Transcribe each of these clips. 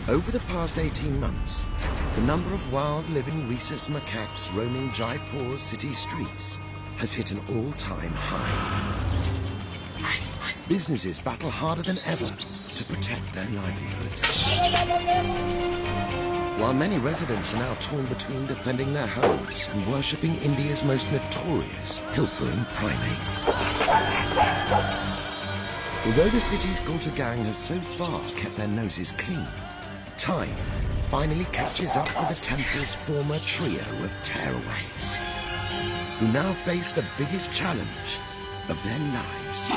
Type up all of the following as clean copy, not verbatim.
Over the past 18 months, the number of wild living rhesus macaques roaming Jaipur's city streets has hit an all-time high. Businesses battle harder than ever to protect their livelihoods. While many residents are now torn between defending their homes and worshipping India's most notorious pilfering primates. Although the city's Gulta gang has so far kept their noses clean, time finally catches up with the temple's former trio of tearaways, who now face the biggest challenge of their lives.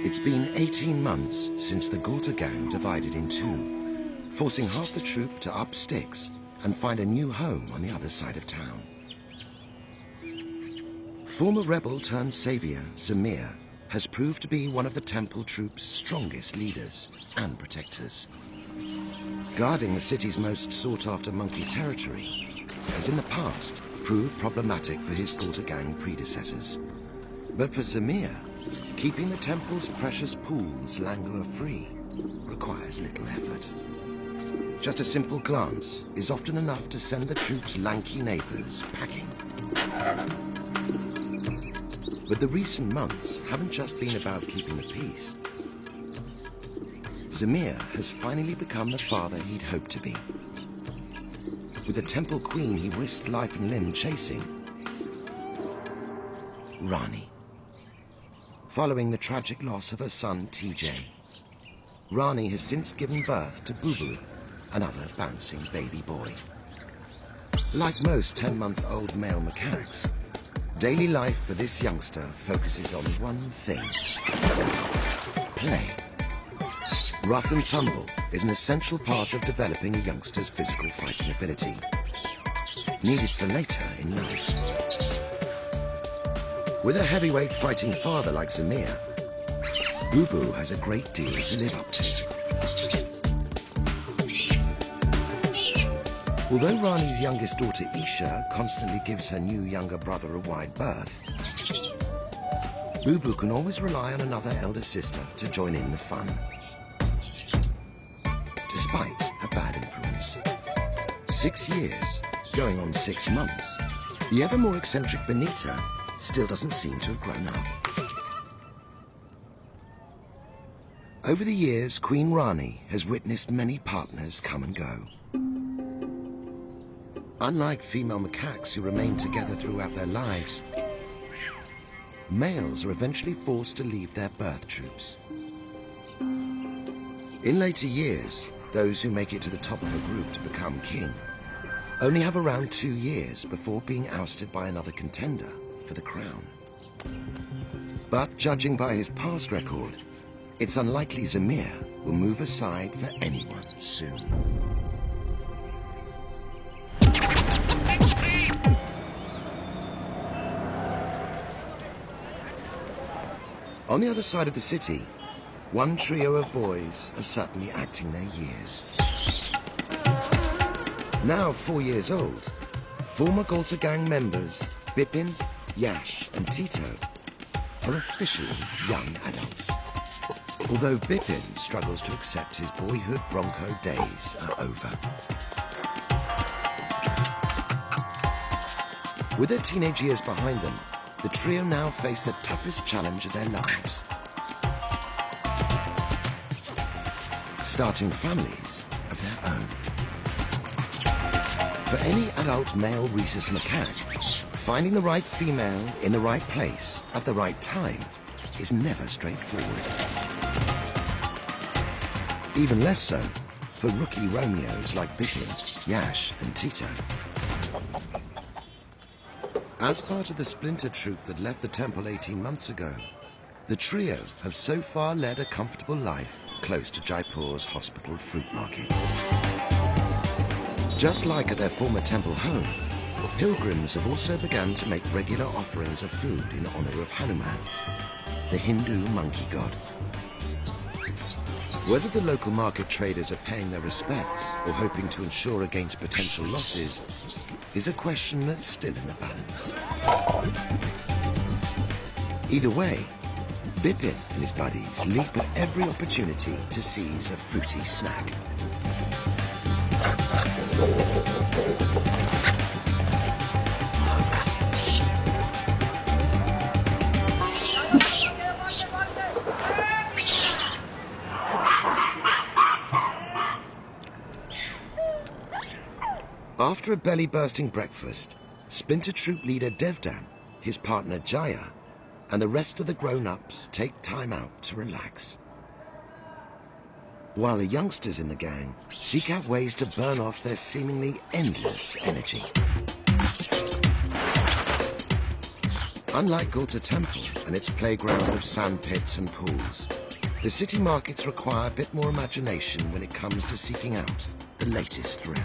It's been 18 months since the Gulta gang divided in two, forcing half the troop to up sticks and find a new home on the other side of town. Former rebel turned savior, Zamir, has proved to be one of the temple troop's strongest leaders and protectors. Guarding the city's most sought-after monkey territory has in the past proved problematic for his Gulta gang predecessors. But for Zamir, keeping the temple's precious pools languor-free requires little effort. Just a simple glance is often enough to send the troop's lanky neighbors packing. But the recent months haven't just been about keeping the peace. Zamir has finally become the father he'd hoped to be. With the temple queen he risked life and limb chasing, Rani. Following the tragic loss of her son, TJ, Rani has since given birth to Boo-Boo, another bouncing baby boy. Like most 10-month-old male macaques, daily life for this youngster focuses on one thing: play. Rough and tumble is an essential part of developing a youngster's physical fighting ability, needed for later in life. With a heavyweight fighting father like Zamir, Boo-Boo has a great deal to live up to. Although Rani's youngest daughter Isha constantly gives her new younger brother a wide berth, Boo-Boo can always rely on another elder sister to join in the fun. Despite her bad influence. 6 years, going on 6 months, the ever more eccentric Benita still doesn't seem to have grown up. Over the years, Queen Rani has witnessed many partners come and go. Unlike female macaques who remain together throughout their lives, males are eventually forced to leave their birth troops. In later years, those who make it to the top of a group to become king only have around 2 years before being ousted by another contender for the crown. But judging by his past record, it's unlikely Zamir will move aside for anyone soon. On the other side of the city, one trio of boys are certainly acting their years. Now 4 years old, former Gulta gang members Bipin, Yash and Tito are officially young adults. Although Bipin struggles to accept his boyhood Bronco days are over. With their teenage years behind them, the trio now face the toughest challenge of their lives: starting families of their own. For any adult male rhesus macaque, finding the right female in the right place at the right time is never straightforward. Even less so for rookie Romeos like Bipin, Yash and Tito. As part of the splinter troop that left the temple 18 months ago, the trio have so far led a comfortable life close to Jaipur's hospital fruit market. Just like at their former temple home, pilgrims have also begun to make regular offerings of food in honor of Hanuman, the Hindu monkey god. Whether the local market traders are paying their respects or hoping to insure against potential losses is a question that's still in the balance. Either way, Bipin and his buddies leap at every opportunity to seize a fruity snack. After a belly-bursting breakfast, Splinter Troop leader Devdan, his partner Jaya, and the rest of the grown-ups take time out to relax, while the youngsters in the gang seek out ways to burn off their seemingly endless energy. Unlike Gulta Temple and its playground of sand pits and pools, the city markets require a bit more imagination when it comes to seeking out the latest thrill.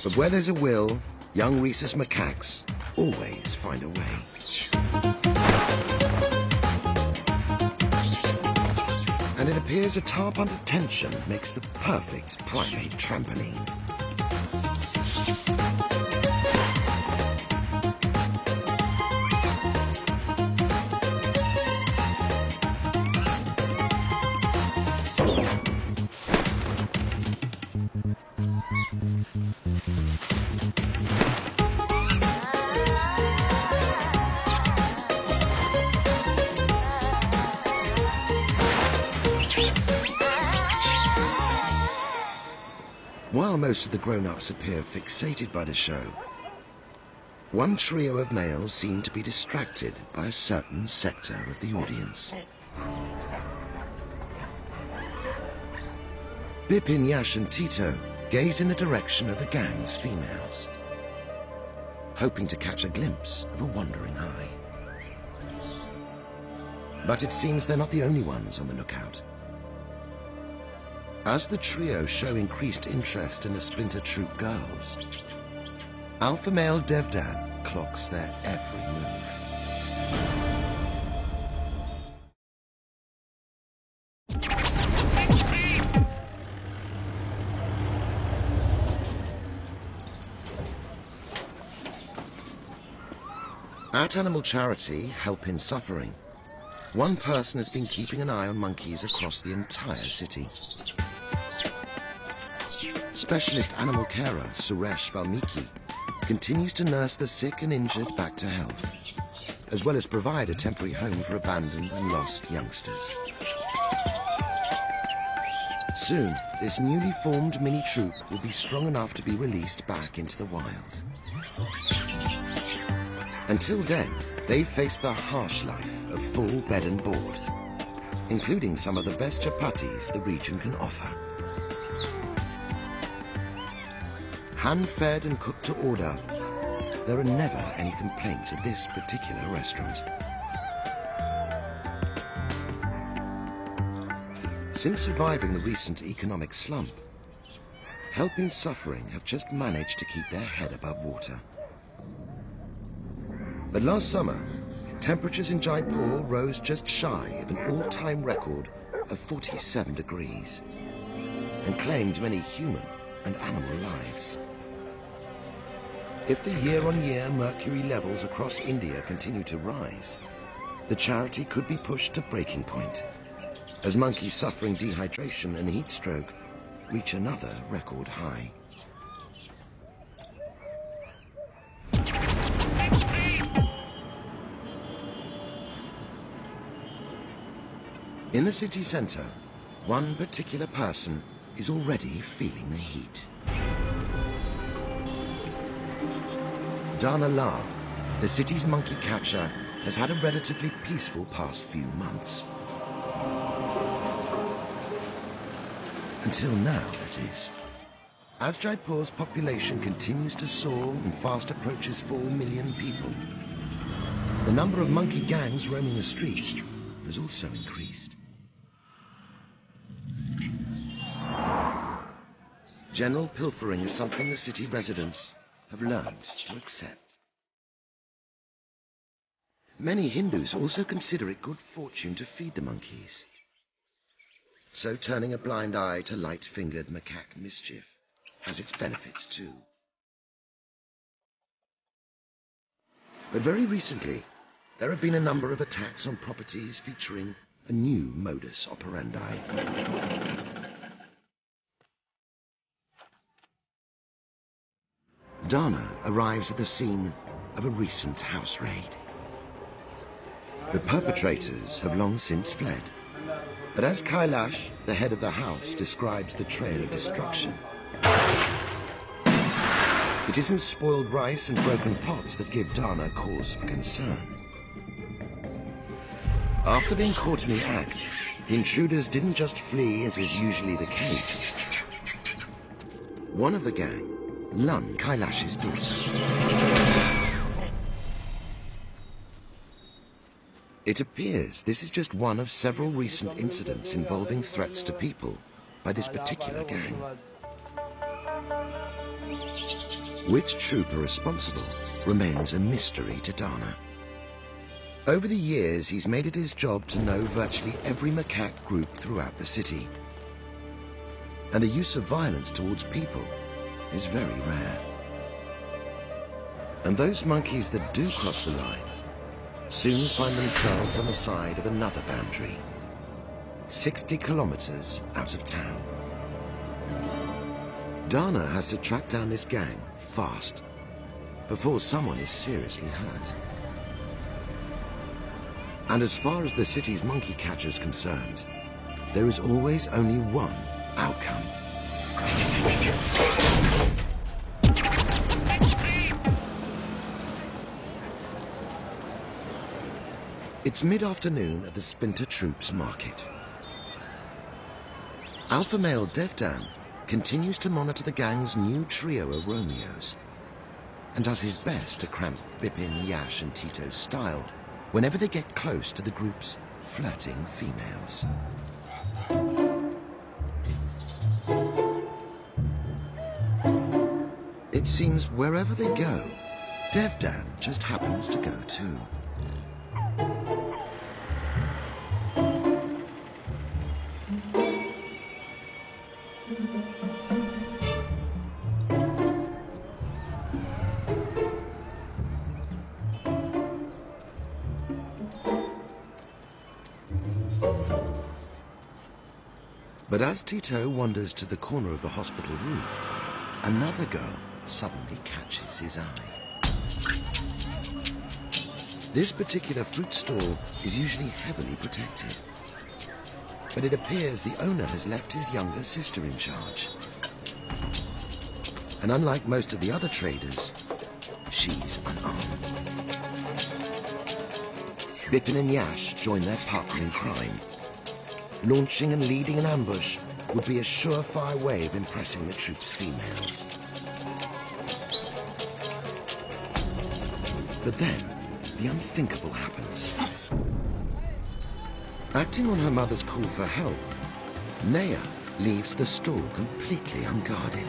But where there's a will, young rhesus macaques always find a way. And it appears a tarp under tension makes the perfect primate trampoline. While most of the grown-ups appear fixated by the show, one trio of males seem to be distracted by a certain sector of the audience. Bipin, Yash and Tito gaze in the direction of the gang's females, hoping to catch a glimpse of a wandering eye. But it seems they're not the only ones on the lookout. As the trio show increased interest in the Splinter Troop girls, alpha male Devdan clocks their every move. At Animal Charity, Help in Suffering, one person has been keeping an eye on monkeys across the entire city. Specialist animal carer Suresh Valmiki continues to nurse the sick and injured back to health, as well as provide a temporary home for abandoned and lost youngsters. Soon, this newly formed mini-troop will be strong enough to be released back into the wild. Until then, they face the harsh life of full bed and board, including some of the best chapatis the region can offer. Hand-fed and cooked to order, there are never any complaints at this particular restaurant. Since surviving the recent economic slump, Help in Suffering have just managed to keep their head above water. But last summer, temperatures in Jaipur rose just shy of an all-time record of 47 degrees and claimed many human and animal lives. If the year-on-year mercury levels across India continue to rise, the charity could be pushed to breaking point, as monkeys suffering dehydration and heat stroke reach another record high. In the city centre, one particular person is already feeling the heat. Dana Lal, the city's monkey catcher, has had a relatively peaceful past few months. Until now, that is. As Jaipur's population continues to soar and fast approaches 4 million people, the number of monkey gangs roaming the streets has also increased. General pilfering is something the city residents have learned to accept. Many Hindus also consider it good fortune to feed the monkeys, so turning a blind eye to light-fingered macaque mischief has its benefits too. But very recently, there have been a number of attacks on properties featuring a new modus operandi. Dana arrives at the scene of a recent house raid. The perpetrators have long since fled, but as Kailash, the head of the house, describes the trail of destruction, it isn't spoiled rice and broken pots that give Dana cause for concern. After being caught in the act, the intruders didn't just flee as is usually the case. One of the gang, Lun, Kailash's daughter. It appears this is just one of several recent incidents involving threats to people by this particular gang. Which troop are responsible remains a mystery to Dana. Over the years, he's made it his job to know virtually every macaque group throughout the city. And the use of violence towards people is very rare. And those monkeys that do cross the line soon find themselves on the side of another boundary, 60 kilometers out of town. Dana has to track down this gang fast before someone is seriously hurt. And as far as the city's monkey catcher is concerned, there is always only one outcome. It's mid-afternoon at the Splinter Troops market. Alpha male Devdan continues to monitor the gang's new trio of Romeos and does his best to cramp Bipin, Yash and Tito's style whenever they get close to the group's flirting females. It seems wherever they go, Devdan just happens to go too. But as Tito wanders to the corner of the hospital roof, another girl suddenly catches his eye. This particular fruit stall is usually heavily protected, but it appears the owner has left his younger sister in charge. And unlike most of the other traders, she's unarmed. Bipin and Yash join their partner in crime. Launching and leading an ambush would be a surefire way of impressing the troops' females. But then, the unthinkable happens. Acting on her mother's call for help, Naya leaves the stall completely unguarded.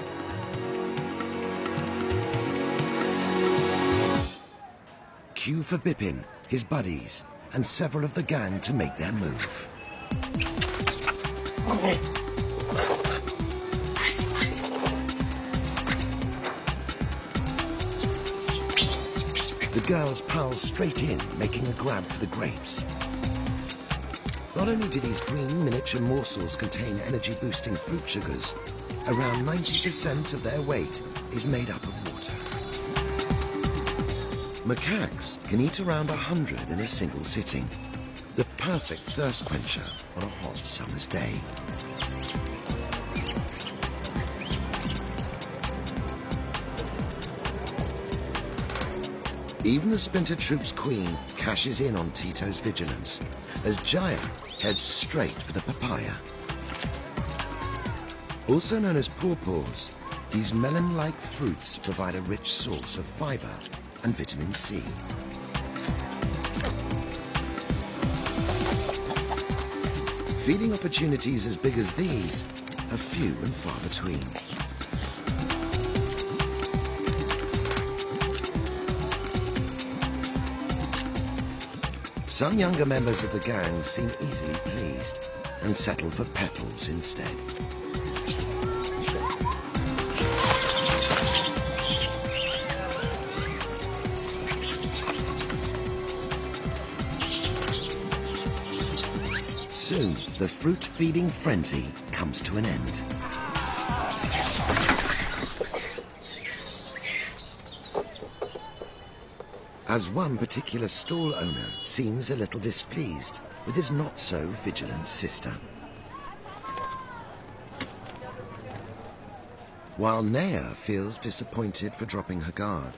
Cue for Bipin, his buddies, and several of the gang to make their move. The girls pile straight in, making a grab for the grapes. Not only do these green miniature morsels contain energy-boosting fruit sugars, around 90% of their weight is made up of water. Macaques can eat around 100 in a single sitting, the perfect thirst quencher on a hot summer's day. Even the Splinter Troops queen cashes in on Tito's vigilance as Jaya heads straight for the papaya. Also known as pawpaws, these melon-like fruits provide a rich source of fiber and vitamin C. Feeding opportunities as big as these are few and far between. Some younger members of the gang seem easily pleased and settle for petals instead. Soon, the fruit-feeding frenzy comes to an end. As one particular stall owner seems a little displeased with his not-so-vigilant sister. While Naya feels disappointed for dropping her guard.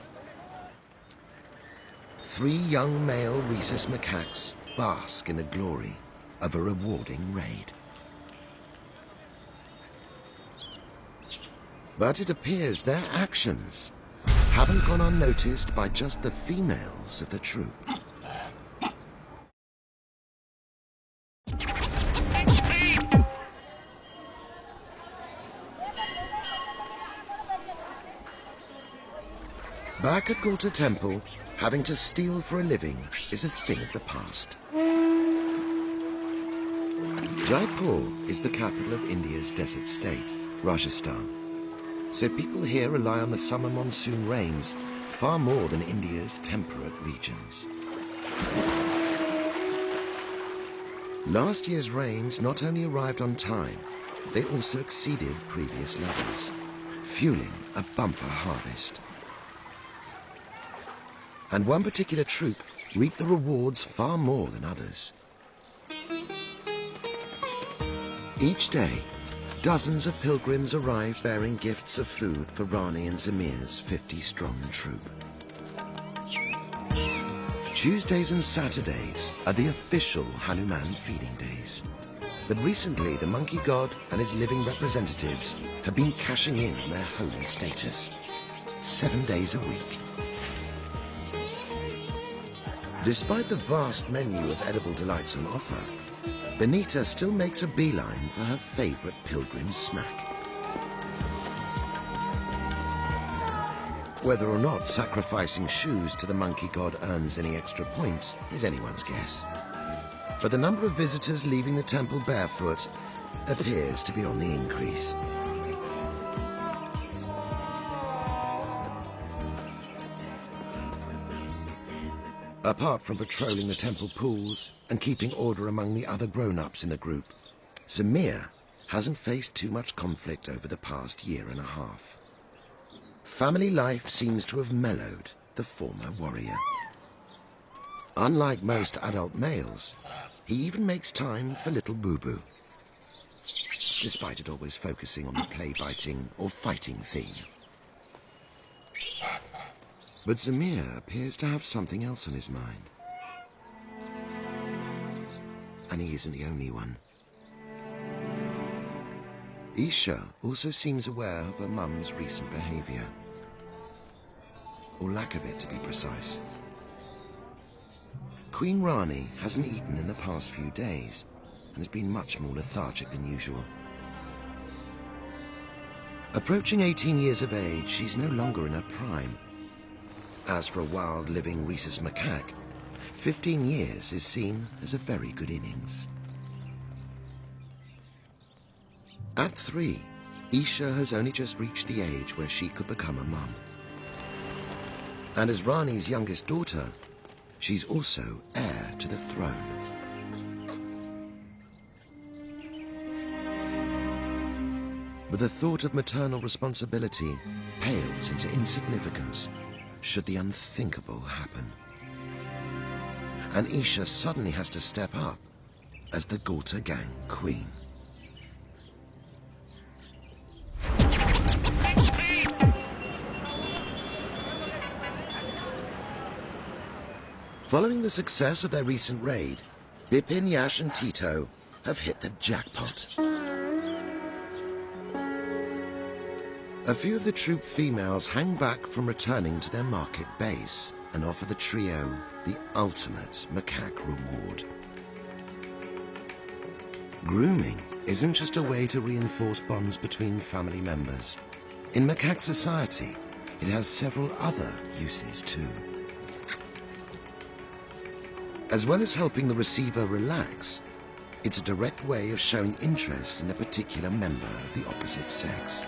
3 young male rhesus macaques bask in the glory of a rewarding raid. But it appears their actions haven't gone unnoticed by just the females of the troop. Back at Gauta Temple, having to steal for a living is a thing of the past. Jaipur is the capital of India's desert state, Rajasthan. So people here rely on the summer monsoon rains far more than India's temperate regions. Last year's rains not only arrived on time, they also exceeded previous levels, fueling a bumper harvest. And one particular troop reaped the rewards far more than others. Each day, dozens of pilgrims arrive bearing gifts of food for Rani and Zamir's 50-strong troop. Tuesdays and Saturdays are the official Hanuman feeding days. But recently, the monkey god and his living representatives have been cashing in on their holy status. 7 days a week. Despite the vast menu of edible delights on offer, Benita still makes a beeline for her favorite pilgrim snack. Whether or not sacrificing shoes to the monkey god earns any extra points is anyone's guess. But the number of visitors leaving the temple barefoot appears to be on the increase. Apart from patrolling the temple pools and keeping order among the other grown-ups in the group, Zamir hasn't faced too much conflict over the past year and a half. Family life seems to have mellowed the former warrior. Unlike most adult males, he even makes time for little boo-boo, despite it always focusing on the play-biting or fighting theme. But Zamir appears to have something else on his mind. And he isn't the only one. Isha also seems aware of her mum's recent behavior. Or lack of it, to be precise. Queen Rani hasn't eaten in the past few days and has been much more lethargic than usual. Approaching 18 years of age, she's no longer in her prime. As for a wild living rhesus macaque, 15 years is seen as a very good innings. At 3, Isha has only just reached the age where she could become a mum. And as Rani's youngest daughter, she's also heir to the throne. But the thought of maternal responsibility pales into insignificance should the unthinkable happen. And Isha suddenly has to step up as the Gauta gang queen. Following the success of their recent raid, Bipin, Yash and Tito have hit the jackpot. A few of the troop females hang back from returning to their market base and offer the trio the ultimate macaque reward. Grooming isn't just a way to reinforce bonds between family members. In macaque society, it has several other uses too. As well as helping the receiver relax, it's a direct way of showing interest in a particular member of the opposite sex.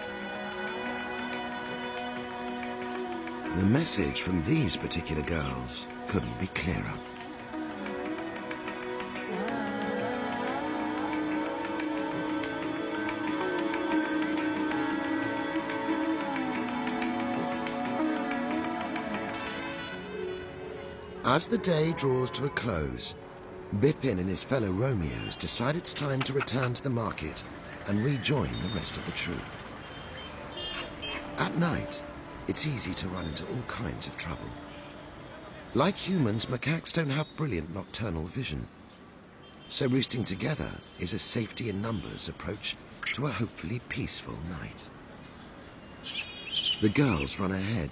The message from these particular girls couldn't be clearer. As the day draws to a close, Bipin and his fellow Romeos decide it's time to return to the market and rejoin the rest of the troop. At night, it's easy to run into all kinds of trouble. Like humans, macaques don't have brilliant nocturnal vision, so roosting together is a safety in numbers approach to a hopefully peaceful night. The girls run ahead,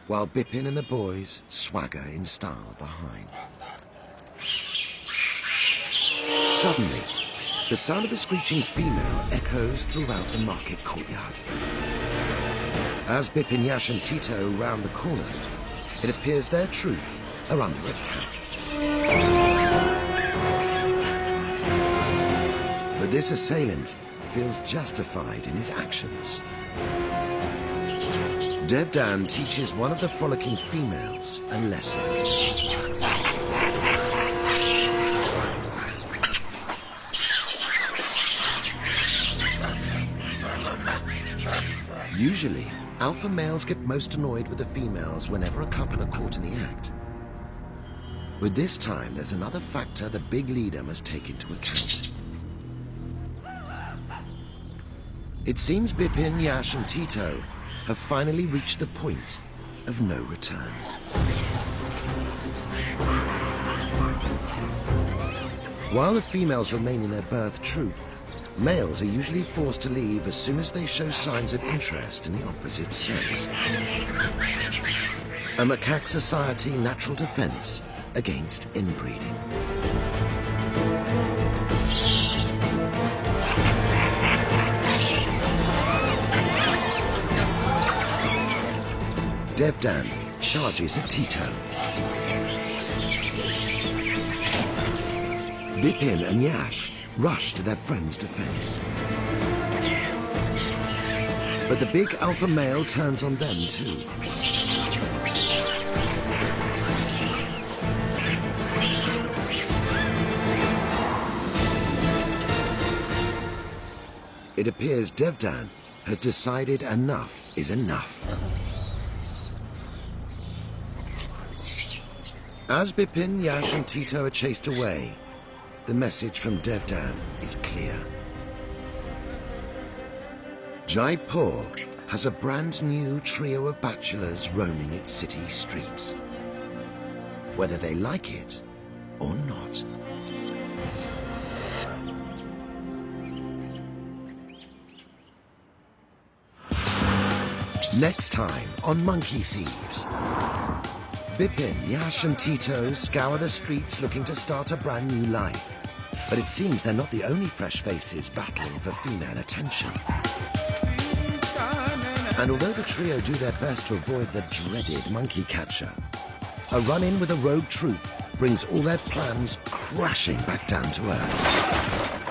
while Bipin and the boys swagger in style behind. Suddenly, the sound of a screeching female echoes throughout the market courtyard. As Bipin, Yash and Tito round the corner, it appears their troop are under attack. But this assailant feels justified in his actions. Devdan teaches one of the frolicking females a lesson. Usually, alpha males get most annoyed with the females whenever a couple are caught in the act. But this time, there's another factor the big leader must take into account. It seems Bipin, Yash and Tito have finally reached the point of no return. While the females remain in their birth troop, males are usually forced to leave as soon as they show signs of interest in the opposite sex. A macaque society natural defense against inbreeding. Devdan charges at Tito. Bipin and Yash rush to their friend's defense. But the big alpha male turns on them too. It appears Devdan has decided enough is enough. As Bipin, Yash and Tito are chased away, the message from Devdan is clear. Jaipur has a brand new trio of bachelors roaming its city streets, whether they like it or not. Next time on Monkey Thieves. Bipin, Yash and Tito scour the streets looking to start a brand new life. But it seems they're not the only fresh faces battling for female attention. And although the trio do their best to avoid the dreaded monkey catcher, a run-in with a rogue troop brings all their plans crashing back down to earth.